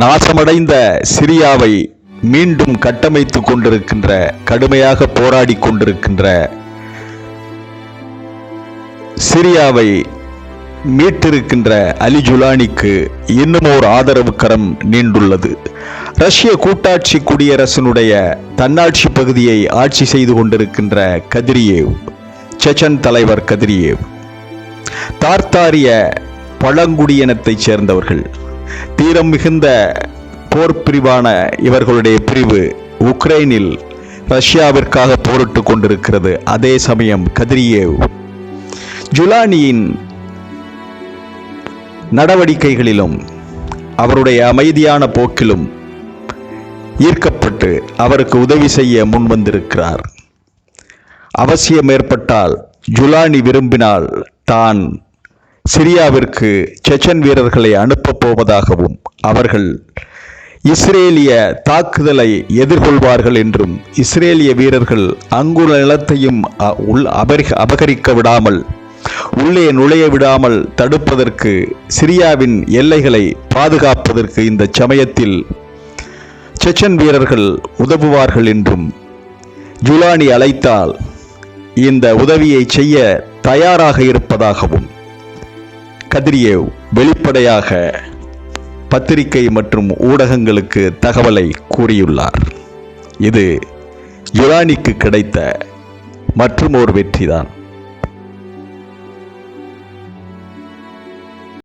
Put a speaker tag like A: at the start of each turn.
A: நாசமடைந்த சிரியாவை மீண்டும் கட்டமைத்துக் கொண்டிருக்கின்ற, கடுமையாக போராடி கொண்டிருக்கின்ற, சிரியாவை மீட்டிருக்கின்ற அலி ஜுலானிக்கு இன்னும் ஒரு ஆதரவு கரம் நீண்டுள்ளது. ரஷ்ய கூட்டாட்சி குடியரசினுடைய தன்னாட்சி பகுதியை ஆட்சி செய்து கொண்டிருக்கின்ற கதிரியேவ், செச்சன் தலைவர் கதிரியேவ், தார்த்தாரிய பழங்குடியினத்தைச் சேர்ந்தவர்கள். தீரம் மிகுந்த போர் பிரிவான இவர்களுடைய பிரிவு உக்ரைனில் ரஷ்யாவிற்காக போரிட்டு கொண்டிருக்கிறது. அதே சமயம் கதிரியேவ் ஜுலானியின் நடவடிக்கைகளிலும் அவருடைய அமைதியான போக்கிலும் ஈர்க்கப்பட்டு அவருக்கு உதவி செய்ய முன்வந்திருக்கிறார். அவசியம் ஏற்பட்டால் ஜுலானி விரும்பினால் தான் சிரியாவிற்கு செச்சன் வீரர்களை அனுப்பப் போவதாகவும், அவர்கள் இஸ்ரேலிய தாக்குதலை எதிர்கொள்வார்கள் என்றும், இஸ்ரேலிய வீரர்கள் அங்குள்ள நிலத்தையும் அபகரிக்க விடாமல், உள்ளே நுழைய விடாமல் தடுப்பதற்கு, சிரியாவின் எல்லைகளை பாதுகாப்பதற்கு இந்த சமயத்தில் செச்சன் வீரர்கள் உதவுவார்கள் என்றும், ஜுலானி அழைத்தால் இந்த உதவியை செய்ய தயாராக இருப்பதாகவும் கதிரியேவ் வெளிப்படையாக பத்திரிகை மற்றும் ஊடகங்களுக்கு தகவலை கூறியுள்ளார். இது ஜுலானிக்கு கிடைத்த மற்றும் ஒரு வெற்றிதான்.